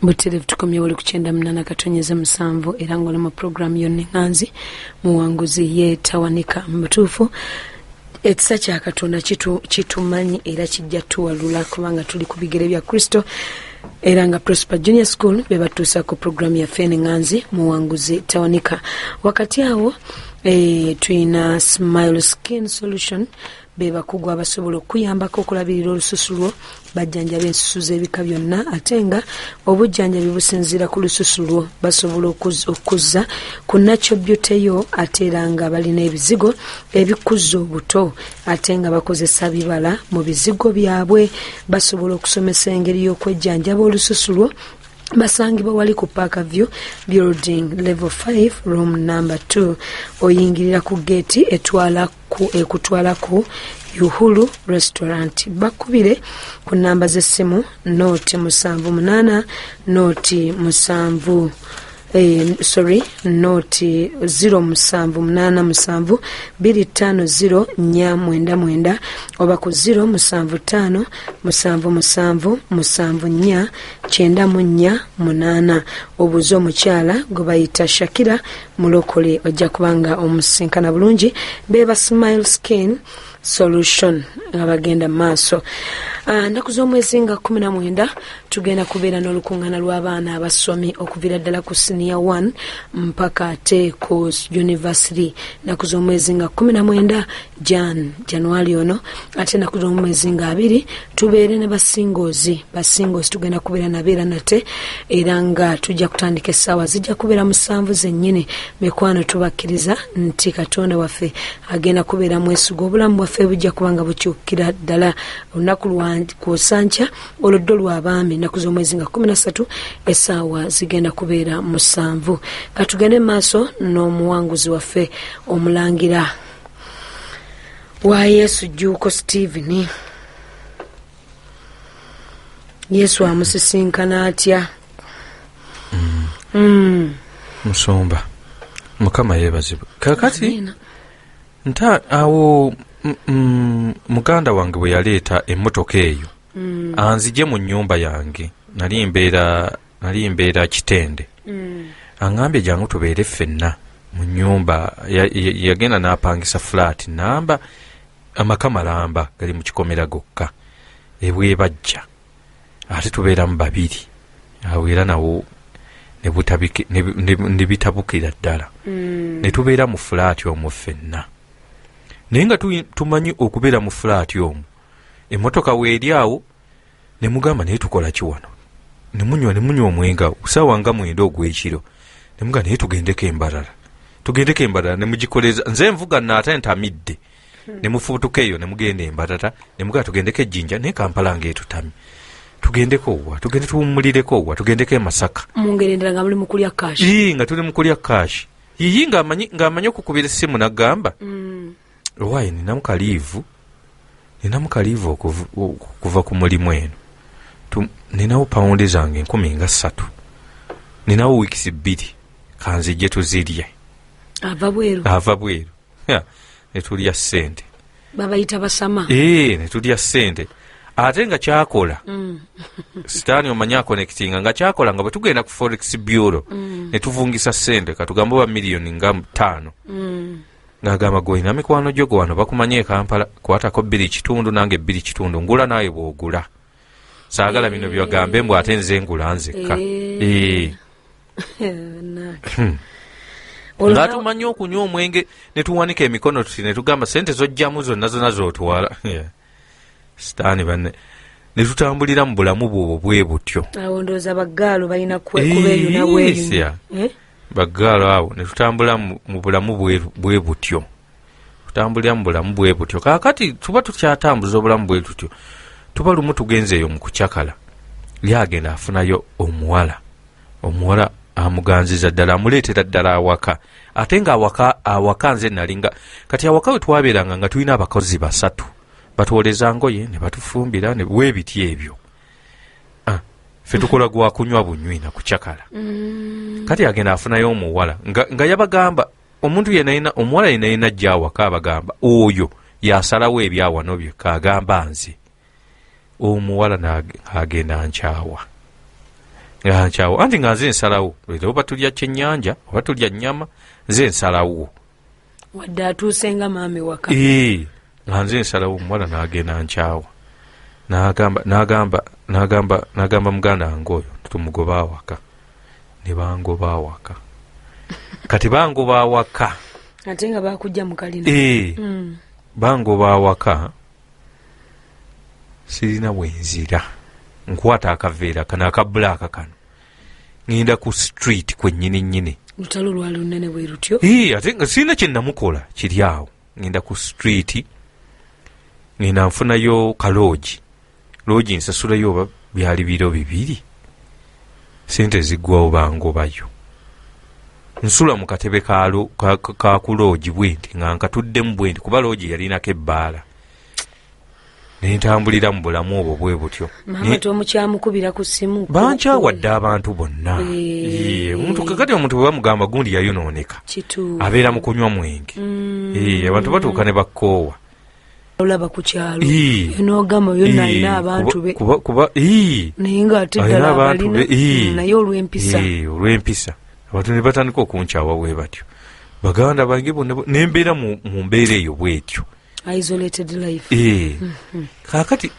Buterevu tukomye wali ku 98.7 era ng'oli mu programu yonna enganzi muwanguzi yeetawanika mu butuufu ekisa kya Katonda kitumanyi era kijja tuwalula kubanga tuli ku bigere bya Kristo era nga Prosper Junior School be batuusa ku programu yaffe enganzi muwanguzi tawanika. Wakati awo tuyina Smile Skin Solution be bakugu abasobola okuyambako okulabirira olususu lwo bajjanjaba ensusu z'ebika byonna ate nga obujjanjabi businziira ku lususu lwo basobola okuzza ku natural beauty yo ate era nga balina ebizigo ebikuzza obuto ate nga bakozesa bibala mu bizigo byabwe basobola okusomesa engeri y'okwejjanjaba olususu lwo. Basangibwa wali ku Parkview Building Level 5 Room Number 2 oyingirira ku gate ekutwala ku Yuhulu Restaurant. Bakubire ku namba z'essimu noti 78 noti 7 noti 078 250 499 oba ku 075 77 74 948. Obuzo omukyala gwe bayita Shakira mulokole ojja kubanga omusinkana bulungi beba Smile Skin Solution abagenda maaso. Naku z'omwezi nga 19 tugenda kubeera n'olukuŋŋaana lw'abaana abasomi okuviira ddala ku senior 1 mpaka ate ku university. Naku z'omwezi nga 19 January ono ate naku z'omwezi nga 2 tubeere ne basingozi tugenda kubeera nabeera nate era nga tujja kutandika essaawa zijja kubeera 7 zennyini. Mikwano tubakkiriza nti Katonda waffe agenda kubeera mwesiga obulamu bwaffe bujja kubanga bukyukira ddala olunaku lwa kusancha oluddo lw'abaami naku z'omwezi nga 13 essaawa zigenda kubeera 7. Katugende maaso n'omuwanguzi waffe omulangira wa Yesu Juuko Stephen. Yesu amusisinkana atya? Musomba Mukama yeebazibwe. Kakati nta awo muganda wange bwe yaleeta emmotoka eyo anzije mu nnyumba yange nali mbeera Kitende aŋŋambye jangu tubeere ffenna mu nnyumba yagenda n'apangisa flat namba amaka malamba gali mu kikomera gokka ebwebajja ate tubeeramu babiri awo era nawo ne bitabukira ddala ne tubeera mu flat omwo ffenna. Naye nga tumanyi okubeera mu flat omwo emmotoka weeri awo ne mugamba naye tukola ki wano ne munywa omwenga kusaawa nga 9 ogw'ekiro ne mugamba naye tugendeko embalala ne mugikoleza nze nvuga naate ntamidde ne mufuutuka eyo ne mugenda embalala ne mugamba tugendeko ejjinja naye Kampala ng'etutamye tugendeko wa tugende tuwummulireko wa tugendeko e Masaka mungeri endala nga muli mu kulya cash nga tuli mu kulya cash yiyi ng'amanyi okukubira essimu n'agamba Owaaye ninamu kaliivu okuva ku mulimu eno. Ninawo paundi zange 13. Ninawo wiikisi 2 kanzijje tuzirye. Ava bweru. Ne tulya ssente. Babayita basama. Ne tulya ssente. Ate nga kyakola. Sitaani omanyi akonekitinga nga kyakola nga bwe tugenda ku Forex Bureau ne tuvungisa ssente katugamba ba miliyoni nga 5. Ngagamba goyina mikwano gyo wano bakumanye Kampala kwatako 2.5 nange 2.5 ngula naye bw'ogula saagala bino byagambe mbw ate nze ngula nzekka nga tumanyi okunywa omwenge ne tuwanika emikono tuti ne tugamba sente zojjamu zonna zootwala sitaani banne ne tutambulira mu bulamu bwobwo bwe butyo. Awo ndowooza baggaalo balina kubeeyuna bweyuna baggaalo awo ne tutambula mu bulamu bwe butyo. Tutambulira mu bulamu bwe butyo. Kaakati tuba tukyatambuza obulamu bwe tutyo. Tuba lumu tugenzeeyo mu kucakala. Lyagenda afunayo omuwala amuganziza ddala amuleetera ddala awaka. Ate nga awaka nze nalinga kati awaka we twabeeranga nga tulina abakozi 3 batwoleza ngoye ne batufumbira ne weebiti ebyo. Ffe tukola gwa kunywa bunywi na kucakala. Kati agenda afunayo omuwala nga yabagamba omuntu omuwala yenayina ajja awaka abagamba oyo yasalawo ebyawano bye kagamba nze. Omuwala agenda nkyawa nkyawa anti nga nze nsalawo oba tulya kyennyanja oba tulya nnyama nze nsalawo wadde atuuse nga maami waka nga nze nsalawo omuwala n'agenda nkyawa n'agamba muganda wange oyo tumugoba awaka ne bangoba awaka kati bangoba awaka ate nga bakujja mu kalina bangoba awaka sirina bwenzira nkwata akaveera kano akabulaaka kano ngenda ku street kwennyini nnyini lutalo lwali lunene bwe lutyo ate nga sirina kyenamukola kiri awo ngenda ku street ngenda nfunayo kaloogi loogi nsasulayo oba byali biro 2 sente ziggwawo bangobayo nsula mu katebe ka kuloogi bwenti nga nkatuddemu bwenti kuba loogi yalinako ebbaala nentambulira mu bulamu obwo bwe butyo omukyamukubira ku ssimu bankyawadde abantu bonna kakati omuntu bwe bamugamba gundi yayonooneka abeera mu kunywa mwenge abantu batuuka ne bakkoowa olaba ku kyalo nogamba yonna alina abantu be naye ngaate ddala abalina naye olw'empisa abantu ne batandika okunkyawa bwe batyo baganda bange bonna nembeera mu mbeera eyo bwetyo isolated life kakati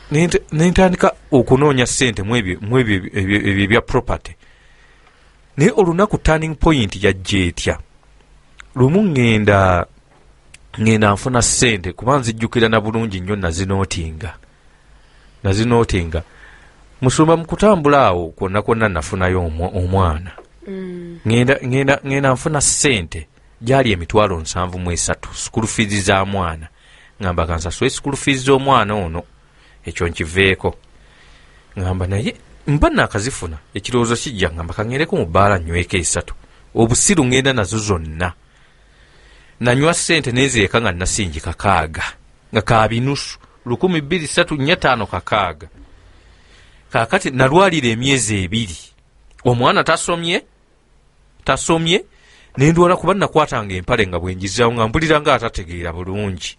nentandika okunoonya ssente mu ebyo ebya property naye olunaku turning point yajja etya lumu ngenda nfuna ssente kuba nzijjukira na bulungi nnyo nazinootinga musumba mu kutambula awo kwonna nafunayo omwana ngenda nfuna ssente gyali 73,000 school fees za mwana ngamba kansasule school fees z'omwana ono ekyo nkiveeko ngamba naye mba nakazifuna ekirowoozo kijja ngamba kangereko mu bbaala nyweko 3 obusiru ngenda nazo zonna nanywa ssente nezireeka nga nasinjika 6 nga kabinusu 1,234,5 kakati nalwalira emyezi 2 omwana tasomye nendwala kuba nakwatanga empale nga bwenjizaawo nga mpulira nga atategeera bulungi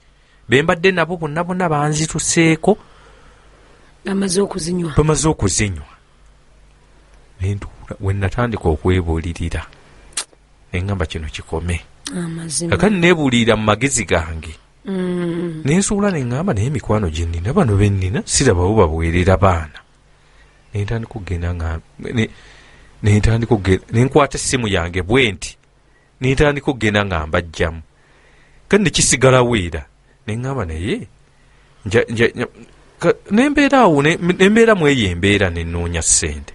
bembadde nabo bonna banzituseeko bamaze okuzinywa nentuula wenatandika okwebuulirira neŋŋamba kino kikome kakati nebuulirira mu magezi gange nensuula neŋŋamba naye emikwano gye nnina bano bennina sirabawo babuweerera baana nentandika okugenda nenkwata essimu yange bwenti nentandika okugenda nga mbajjamu kati nekisigalawo era neŋŋamba naye nembeera mu eyo embeera nenoonya ssente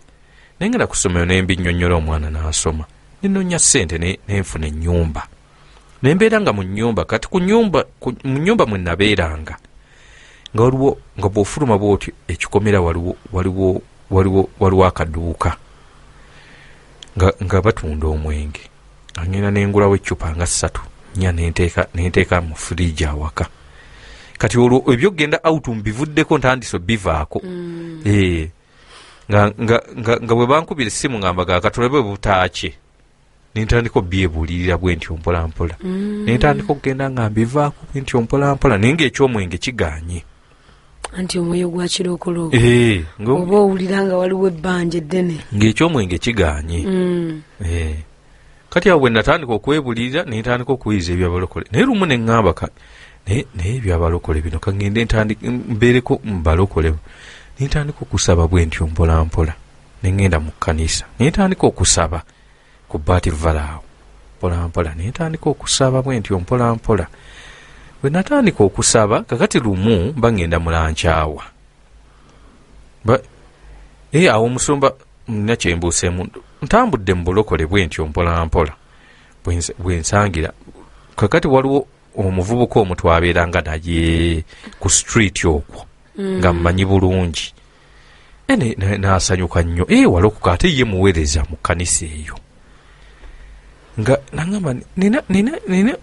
nengenda ku ssomero nembinnyonnyola omwana n'asoma nenoonya ssente nenfuna ennyumba nembeera nga mu nnyumba kati mu nnyumba mwe nabeeranga nga waliwo nga bw'ofuluma bwotyo ekikomera waliwo akaduuka nga batunda omwenge angenda nengulawo eccupa nga 3 nya nenteeka mu fridge awaka kati olwo ebyogenda out mbivuddeko ntandiso bivaako nga bwe bankubira essimu ngamba gaakatulabe butaakye nentandika obyebuulirira bwentyo mpolampola nentandika okugenda nga mbivaako bwentyo mpolampola naye ngaekyomwenge kiganye anti omwoyo gwa kirokolo oba owulira nga waliwo ebbanja eddene ngaekyomwenge kiganye kati awo bwe natandika okwebulirira nentandika okuwiriza ebyabalokole naye lumu neŋŋamba naye ebyabalokole bino kangende mbeereko mubalokole nentandika okusaba bwentyo mpolampola neŋŋenda mu kkanisa nentandika okusaba ku baativvalaawo mpolampola nentandika okusaba bwentyo mpolampola bwe natandika okusaba kakati lumu bangenda mulankyawa awo omusumba nina kyembuuseemu ntambudde mu bulokole bwentyo mpolampola bwensangira kakati waliwo omuvubuka omu twabeeranga naye ku street okwo nga mmanyi bulungi nasanyuka nnyo walokuka ate ye muweereza mu kkanisa eyo nga nangamba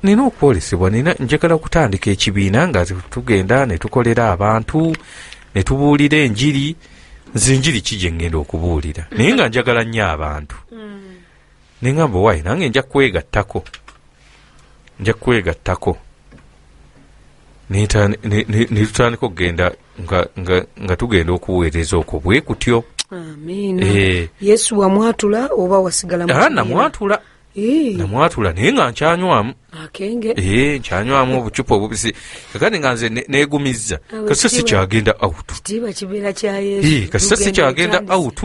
nina okwolesebwa njagala kutandika ekibiina nga tugenda netukolera abantu netubuulira enjiri nze enjiri ki gye ngenda okubuulira naye nga njagala nnyo abantu neŋŋamba wayi nange nja kwegattako netutandika okugenda nga tugenda okuweereza okwo bwe kutyo Amiina. Yesu wamwatula oba wasigala mu namwatula. Namwatula naye nga nkyanywamu akenge nkyanywamu obucupa obubisi kakati nga nze neegumizza kasita sikyagenda out kitiibwa kibeera kya Yesu kasita sikyagenda out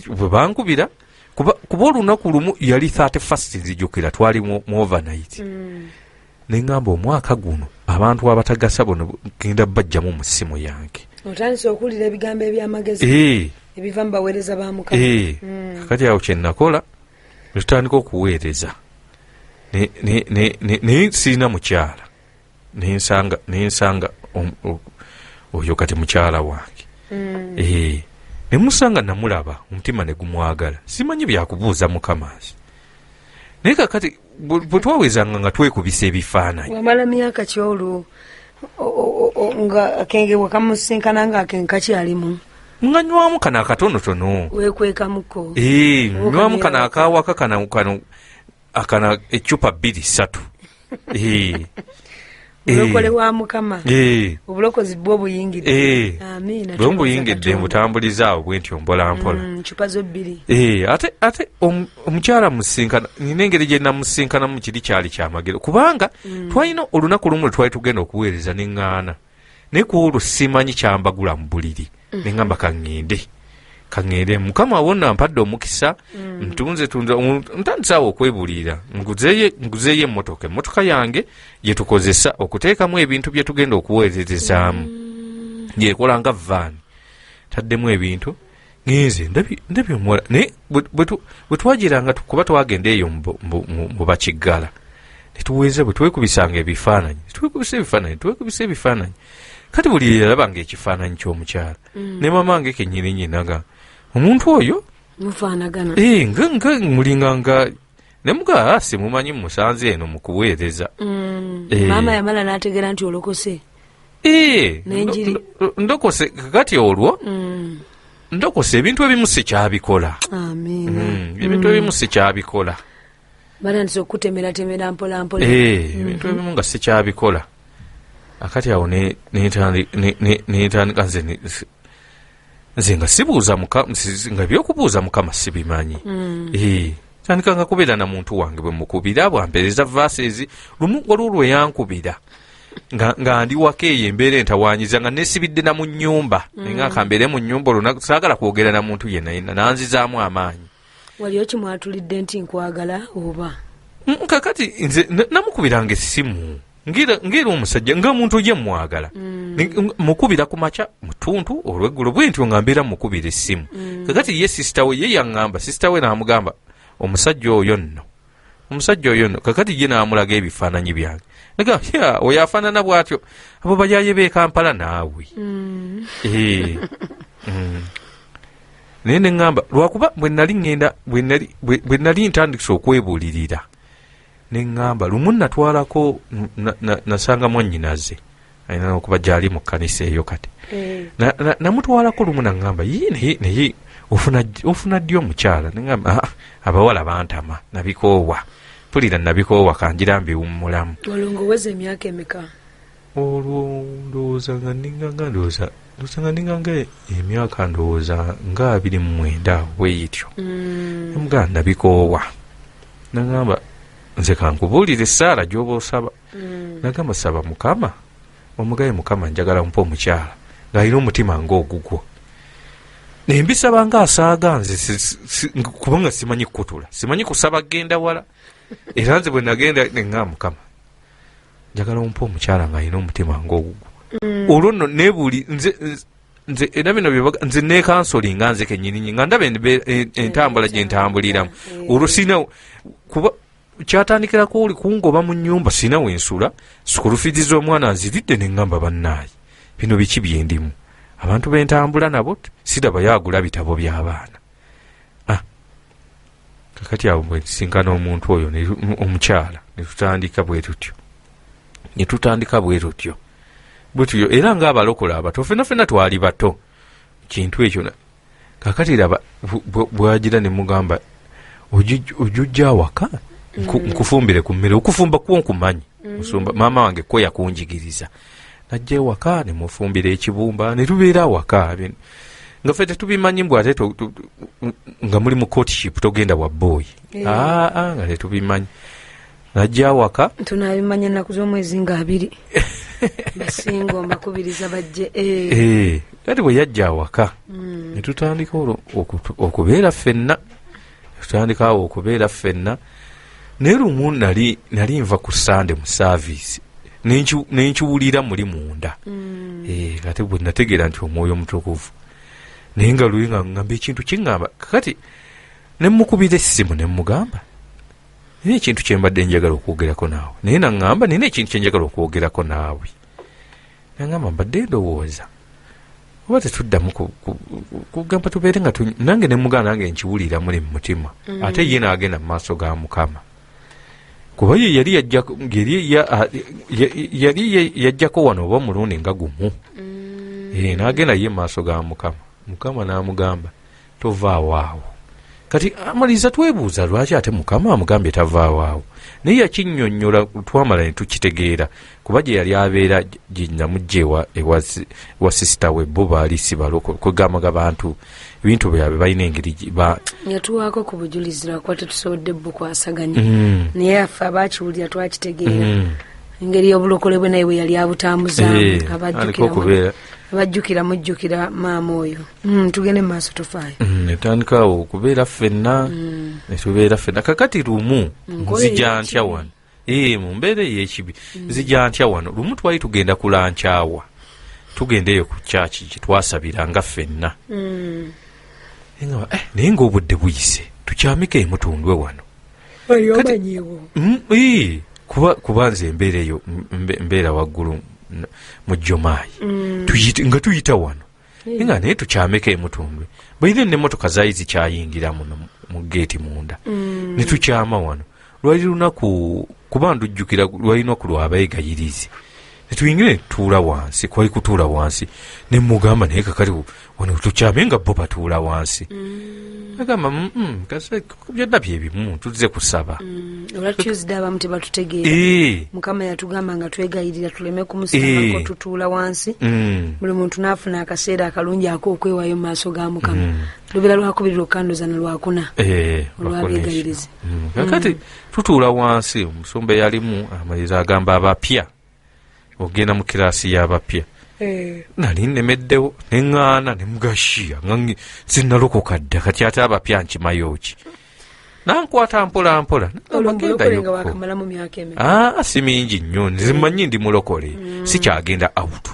bwe bankubira kuba olunaku lumu yali 31st nzijukira twali mu overnight neŋŋamba omwaka guno abantu abatagasa bono genda bajjamu mu ssimu yange otandise okuwulira ebigambo eby'amagezi ebiva mu baweereza ba Mukama kakati awo kye nakola tutandika okuweereza naye sirina mukyala nensanga oyo kati mukyala wange nemusanga namulaba omutima ne gumwagala simanyi byakubuuza Mukamazi naye kakati bwe twawezanga nga twekubisa ebifaananyi wamala myaka kyolwo nga akenge bwekamusinkana nga akenge kakyalimu nga nywamu kana akatonotono wekwekamuko nywamu kana akawaka akana ecupa 2-3 obulokole wa Mukama obulokozi bwo obuyingidde amiina bwe mbuyingidde mbutambulizaawo bwentyo mpola cupa zo 2 ate omukyala musinkana nina engeri gye namusinkanamu kiri kyali kyamagero kubanga twalina olunaku lumu twali tugenda okuweereza neŋŋaana naye ku olwo simanyi kyambagula mu buliri neŋŋamba kaŋŋende Mukama wonna mpadde omukisa ntunze ntandisaawo okwebuulira nguzeeyo emmotoka yange gye tukozesa okuteekamu ebintu bye tugenda okuweerezezaamu yeekola nga vaani taddemu ebintu ngenze ndabye omuwala naye bwe twagiranga kuba twagenda eyo mu bakiggala netuweeza bwe twekubisanga ebifaananyi twekubisa ebifaananyi kati buli yalabanga ekifaananyi ky'omukyala ne mamange kennyini nyinaga omuntu oyo mufaanagana nga mulinganga nemuga simumanyi musanze eno mu kuweereza maama yamala n'ategeera nti olokose n'enjiri ndokose kakati olwo ndokose ebintu ebimu sikyabikola ebintu ebimu sikyabikola batandise okutemeratemera mpolampola ebintu ebimu nga sikyabikola akati awo netandika nze nga sibuuza nga ebyokubuuza Mukama sibimanyi tandika nga kubeera na muntu wange bwe mukubira bwampeereza vases lumu waliwo lwe yankubira nga ndi waka eyo embeera entawanyiza nga nesibidde na mu nnyumba nga akambeere mu nnyumba olwo saagala kwogera na muntu yenna yenna nanzizaamu amaanyi waliyo kimwatulidde nti nkwagala oba kakati nze namukubiranga essimu ngera omusajja nga muntu ye mwagala mukubira ku maca mutuntu olweggulo bwentyo nga mbeera mukubira essimu kakati ye sisita we ye yaŋŋamba sisita we n'amugamba omusajja oyo nno kakati ye n'amulaga ebifaananyi byange naga oyo afaanana bw'atyo abo bajaye b'e Kampala naawe naye neŋŋamba lwakuba bwe nali ntandikisa okwebuulirira neŋŋamba lumu natwalako nasanga mwannyinaze alina okuba gyali mu kkanisa eyo kati namutwalako lumu naŋŋamba naye ofuna ddi omukyala neŋŋamba abawala bantama nabikoowa pulira nabikoowa kanjira mbiwummulamu olwo ng'oweza emyaka emeka olwo ndowooza nga ndinganga emyaka ndowooza nga 29 bweyityo emuganda nabikoowa naŋŋamba nze kankubuulire Saara gy'oba osaba nagamba saba Mukama omugaye Mukama njagala mpa omukyala ng'alina omutima ng'ogugwo nembisaba ng'asaaga nze kubanga simanyi kukutula simanyi kusaba genda wala era nze bwe nagenda neŋŋamba Mukama njagala mpa omukyala ng'alina omutima ng'ogugwo olwo nno nebuuli nze era bino byebaga nze neekansolinga nze kennyini nga ndaba entambula gye ntambuliramu olwo sirina kuba kyatandikirako oli kungoba mu nnyumba sina wensula sikulufidiza omwana nziridde neŋŋamba bannaayi bino biki byendimu abantu bentambula nabo siraba yagula bitabo by'abaana kakati awo bwesinkana omuntu oyo omukyala netutandika bwe tutyo era ng'abalokola abato fenafena twali bato kintu ekyo kakati raba bwagira nemugamba ojujja awaka nkufumbire ku mmere okufumba kwo nkumanyi musumba maama wange ko yakunjigiriza najja ewaka nemufumbira ekibumba ne tubeera awaka nga ffe tetubimanyi mbw ate nga muli mu courtship togenda wa boy nga tetubimanyi najja awaka tunabimanya ennaku z'omwezi nga 2 basinga mbakubiriza bajje kati bwe yajja awaka ne tutandika okubeera ffenna tutandikawo okubeera ffenna naye lumu nali nva ku Sande mu service nenkiwulira muli munda kati bwe nategeera nti omwoyo omutukuvu naye nga luli nga ngamba ekintu kiŋŋamba kakati ne mukubira essimu ne mugamba nina ekintu kye mbadde njagala okwogerako naawe naye naŋŋamba nina ekintu kye njagala okwogerako naawe naŋŋamba mbadde ndowooza oba tetuddamu kugamba tubeere nga nange ne mugamba nange nkiwulira muli mu mutima ate ye naagenda mu maaso ga Mukama kuba ye yali yajjako wano oba mulundi nga gumu naagenda ye maaso ga Mukama n'amugamba tovaawo awo kati amaliza twebuuza lwaki ate Mukama amugambye tavaawo awo naye yakinnyonnyola twamala ne tukitegeera kuba gye yali abeera gye namugje ewa sisita we bo baali sibalo kwegamaga bantu ebintu byabwe balina engeri yatuwaako ku bujulizira kuba tetusobodde bukwasaganya naye affe abakiwulira twakitegeera engeri y'obulokole bwe naye bwe yali abutambuzaamu abajjukira mujjukira maama oyo tugende mu maaso tofaayo netandikawo okubeera ffenna netubeera ffenna kakati lumu nzija ntya wano mu mbeera ey'ekibi nzija ntya wano lumu twali tugenda kulankyawa tugendeyo ku kyaki gye twasabiranga ffenna naye ng'obudde buyise tukyamike emutundwe wano kuba nze embeera eyo mbeera waggulu mu Jomaayi nga tuyita wano nga naye tukyameko emutundwe baire n'emmotoka zaali zikyayingira mu geeti munda ne tukyama wano lwali lunaku kuba ndujjukira lwali lunaku lw'abeegayirizi ne tuyingire ne tutuula wansi kwali kutuula wansi ne mugamba naye kakati wano tukyame nga bo batuula wansi agamba byonna byebimu tuze kusaba olwa Tuesday abamu tebatutegeera Mukama yatugamba nga twegayirira tuleme kumusaba ko tutuula wansi buli muntu n'afuna akaseera akalungi ak'okwewaayo mu maaso ga Mukama lubeera lwakubirira okanduza na lwakuna olw'abeegayirizi kakati tutuula wansi omusumba eyalimu amaliza agamba abapya ogenda mu kiraasi y'abapya nali nemeddewo neŋŋaana ne mugashiya nga sinnalokoka dda kati ate abapya nkimayo ki nankwata mpola mpola si mingi nnyo nzimanyi ndi mulokole sikyagenda awutu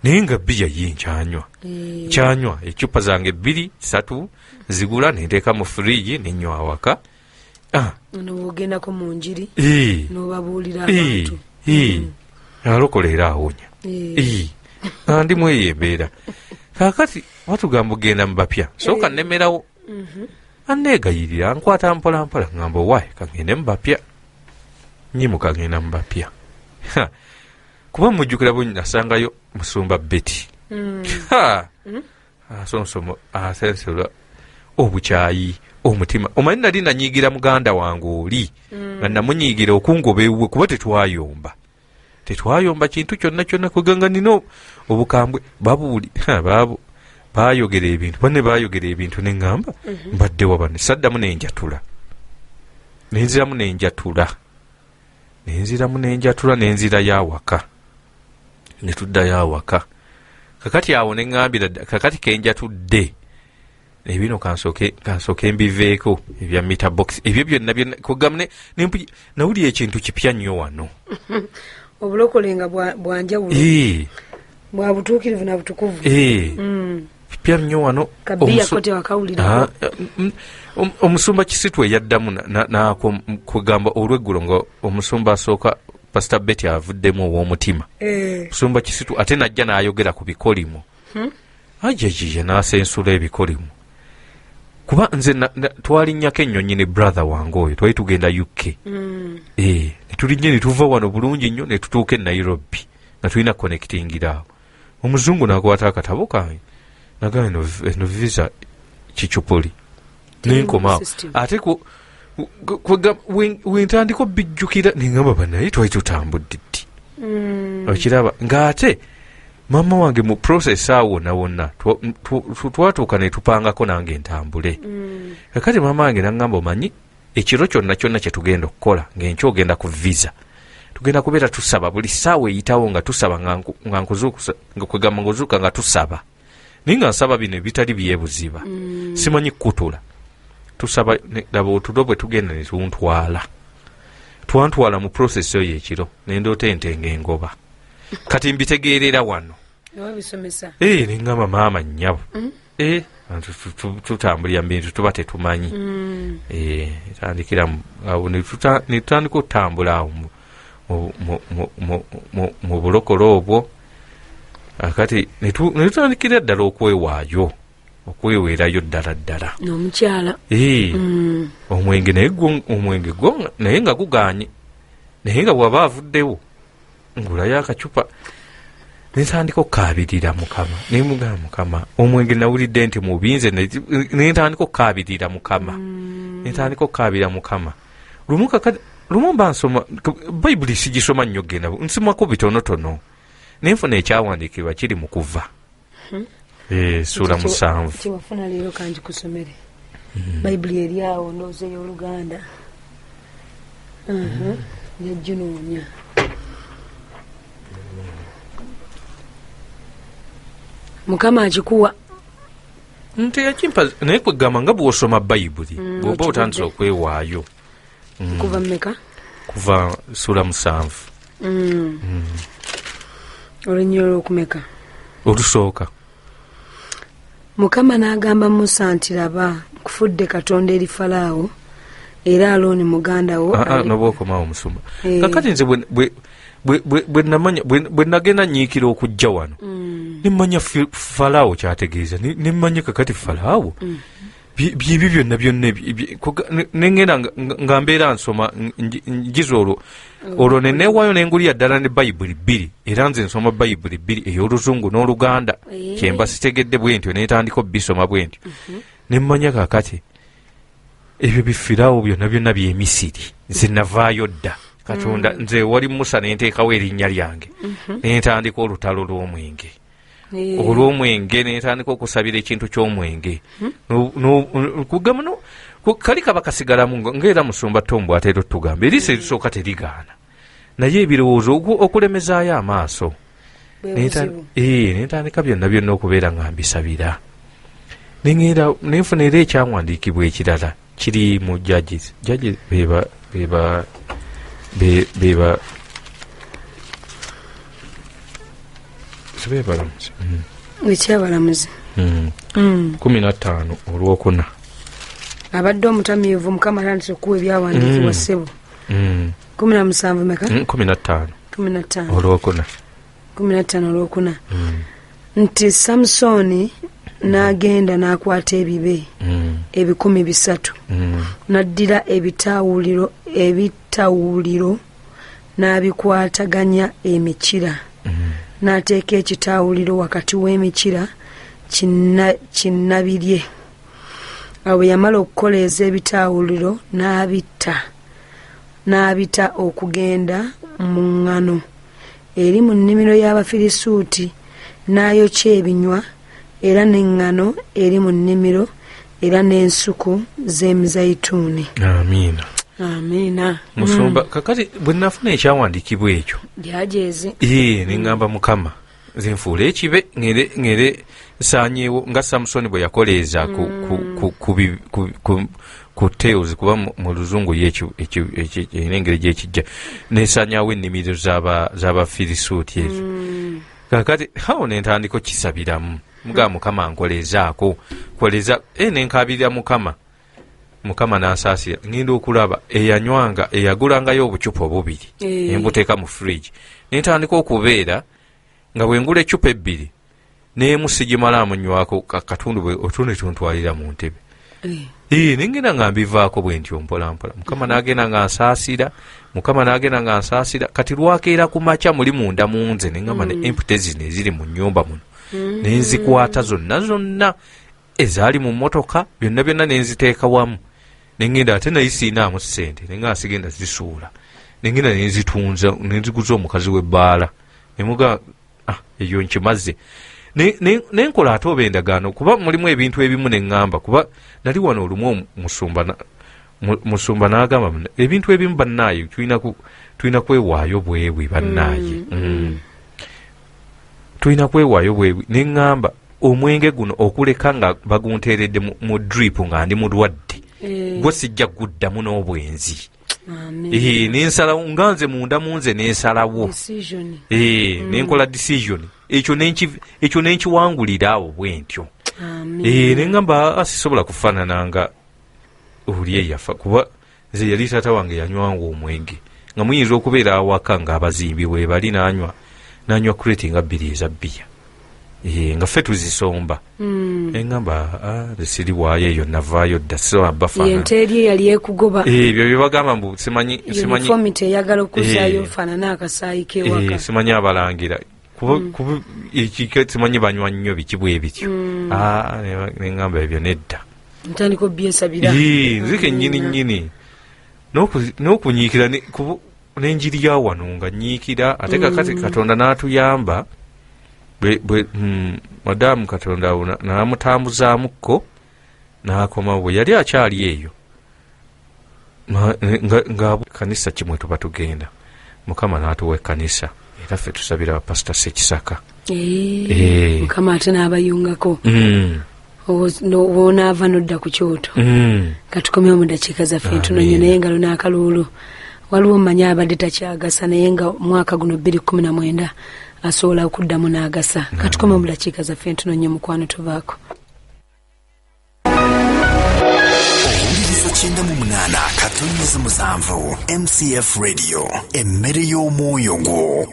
naye nga bbiya ye nkyanywa ecupa zange 2-3 zigula nenteeka mu firiigi nenywa awaka nogendako mu njiri nobabuulira abantu alokole era awonya ndimu eyo embeera kakati watugamba ogenda mu bapya sooka nnemerawo anneegayirira nkwata mpola mpola ngamba owaaye kagende mu bapya nyimuka genda mu bapya kuba mujjukira bwe nasangayo musumba Betty asonsomo asensola obukyayi omutima omanyi nali nanyiigira muganda wange oli nga namunyiigira okungoba ewuwe kuba tetwayomba kintu kyonna kuganga nino obukambwe babuuli bayogera ebintu banne bayogera ebintu neŋŋamba mbadde wabane saddamu nenjatula nenzira yawaka netuddayo awaka kakati awo neŋŋambira kakati kenjatudde ebino kansooke mbiveeko ebya mita box ebyo byonna kugamba nawulira ekintu kipya nnyo wano obulokole nga bwanjawulo bwa butuukirivu na butukuvu pipya nnyo wano omusumba Kisitwe yaddamu kugamba olweggulo nga omusumba asooka Pastor Betty avuddemu ow'omutima musumba Kisitwe ate najja n'ayogera ku bikolimo ajejiye n'asensula ebikolimo kuba nze twalinnyako ennyonyi ne brother wange oyo twali tugenda UK netulinnya ne tuva wano bulungi nnyo ne tutuuka e Nairobi nga tulina connectingira awo omuzungu n'akwata akatabo kange nagamba eno visa kicupuli nenkomaawo ate wentandika obijjukira neŋŋamba banaye twali tutambudde ddi okiraba ng'ate mama wange mu process awo na wonna twatuuka ne tupangako nange ntambule. Kakati mama wange nangamba omanyi ekiro kyonna kye tugenda okukola ng'enkya ogenda ku visa tugenda kubeera tusaba buli ssaawa eyitawo nga tusaba nga kwegamba ng'ozuuka nga tusaba naye nga nsaba bino ebitali byebuziba simanyi kukutula tusaba laba otulo bwe tugenda ne twantwala mu process eyo ekiro nendoota entenga engoba kati mbitegeerera wano nengamba maama nnyabo tutambulira mbintu tuba tetumanyi tandikira awo netutandika okutambula awo mu bulokolo obwo akati netutandikira ddala okweweerayo ddala n'omukyala omwenge naye nga guganye naye nga bw'aba avuddewo ngulayo akacupa nentandika okukabirira Mukama nemugamba Mukama omwenge nawulidde nti mubinze nentandika okukabirira Mukama nentandika okukabira Mukama lumu mba nsoma bayibuli sigisoma nnyo genda nsomako bitonotono nenfuna ekyawandiikibwa kiri mu Kuva sura 7 kiwafuna leero kanji kusomere bayibuli eri awo ndowooza ey'Oluganda yajjunoonya Mukama akikuwa nti yakimpa naye kwegamba nga bw'osoma bayibuli bw'oba otandise okwewaayo kuva mmeka kuva sura 7 olunyiro lw'okumeka olusooka Mukama n'agamba Musa nti laba nkufudde Katonda eri Falaawo era Alooni muganda wo nobwokomawo omusumba kakati nze bwe nagenda nyiikira okujja wano nemmanya Falaawo kyategeeza nemmanya kakati Falaawo byebyo byonna nengenda nga mbeera nsoma njiza olwo neneewaayo nengulira ddala ne bayibuli 2 era nze nsoma bayibuli 2 ey'Oluzungu n'Oluganda kyemba sitegedde bwe ntyo netandika obisoma bwe ntyo nemmanya kakati ebyo bifiraawo byonna by'Emisiri nze navaayo dda Katonda nze wali Musa nenteekawo erinnya lyange nentandika olutalo lw'omwenge olw'omwenge netandika okusabira ekintu ky'omwenge kali kaba kasigalamu ngaera musumba Tom bw'ateera otugamba eriiso erisooka terigaana naye ebirowoozo okulemezaayo amaaso nentandika byonna okubeera nga mbisabira nenfuna era ekyawandiikibwa ekirala kiri mu Judges beba ekyabalamuzi 15 olwokuna abadde omutamiivu Mukama atandise okuwa ebyawandiikibwa ssebo 17 meka 15 olwokuna nti Samusooni n'agenda n'akwata ebibe 300 n'addira ebitawuliro n'abikwataganya emikira n'ateeka ekitawuliro wakati w'emikira kinnabirye awo yamala okukoleeza ebitawuliro n'abita okugenda mu ŋŋano eri mu nnimiro y'Abafirisuuti n'ayokya ebinywa era n'eŋŋano eri mu nnimiro era n'ensuku z'emizayituuni. Amiina. Musumba kakati bwe nafuna ekyawandiikibwa ekyo byajeeze nengamba Mukama nze nfuula ekibe ngere saanyeewo nga Samusoni bwe yakoleeza ku tales kuba mu Luzungu engeri gyekijja nesaanyawo ennimiro z'Abafirisuuti ezo kakati awo nentandika okisabiramu mugamba Mukama nkoleezaako nenkabirira Mukama n'ansaasira ngenda okulaba eyanywanga eyagulangayo obucupa 2 nembuteeka mu fridge nentandika okubeera nga bwengula ecupa 2 n'emu sigimala munywako katundu bwe otundi tuntwalira mu ntebe nengenda nga mbivaako bwe ntyo mpolampola Mukama n'agenda nga nsaasira kati lwakeera ku makya muli munda mu nze nengamba ne empty zino eziri mu nnyumba muno nenzikwata zonna ezaali mu mmotoka byonna nenziteeka wamu nengenda ate naye siinaamu ssente nenga sigenda zisuula nengenda nenzitunza nenziguza omukazi w'ebbaala nemuga eyo nkimaze nenkola ate oba endagaano kuba mulimu ebintu ebimu neŋŋamba kuba nali wano olumu musumba n'agamba ebintu ebimu bannaaye tulina kwewaayo bwewi bannaaye tulina kwewaayo bwewi neŋŋamba omwenge guno okuleka nga bagunteeredde mu drip nga ndi mulwadde gwe sijja guddamu n'obwenzi nensalawo nga nze munda munze nensalawo nenkola decision ekyo nenkiwangulira awo bwentyo neŋŋamba sisobola kufaanana nga oli eyafa kuba nze yali taata wange yanywanga omwenge nga muyinza okubeera awaka ng'abazimbi bwe bali nanywa kureti nga 2 eza bbiya nga ffe tuzisomba eŋŋamba siri waayo eyo navaayo dda yente eri eyali ekugoba ebyo bye bagamba mbu simanyi eyagala okuzaayo ofaanana akasaayi kewaka simanyi abalangira kuba simanyi banywa nnyo biki bwe bityo neŋŋamba ebyo nedda ntandika obyesabira nzike nnyini n'okunyiikira n'enjiri ya wano nga nyiikira ate kakati katonda n'atuyamba madamu katonda n'amutambuzaamuko n'akomawo bwe yali akyali eyo nga kanisa kimwe tuba tugenda mukama n'atuwa ekkanisa era ffe tusabira bapasita Ssekisaka mukama ate n'abayungako wonaava nodda ku kyoto katukomyewo mu dakiika zaffe entono nnyo naye nga lunaakalulu waliwo mmanyi abadde takyagasa naye nga omwaka guno 2019 asobola okuddamu n'agasa katukomyewo mu dakiika zaffe entono nnyo mukwano tuvaako. Owuliriza 98.7 MCF Radio emmere y'omwoyo gwo.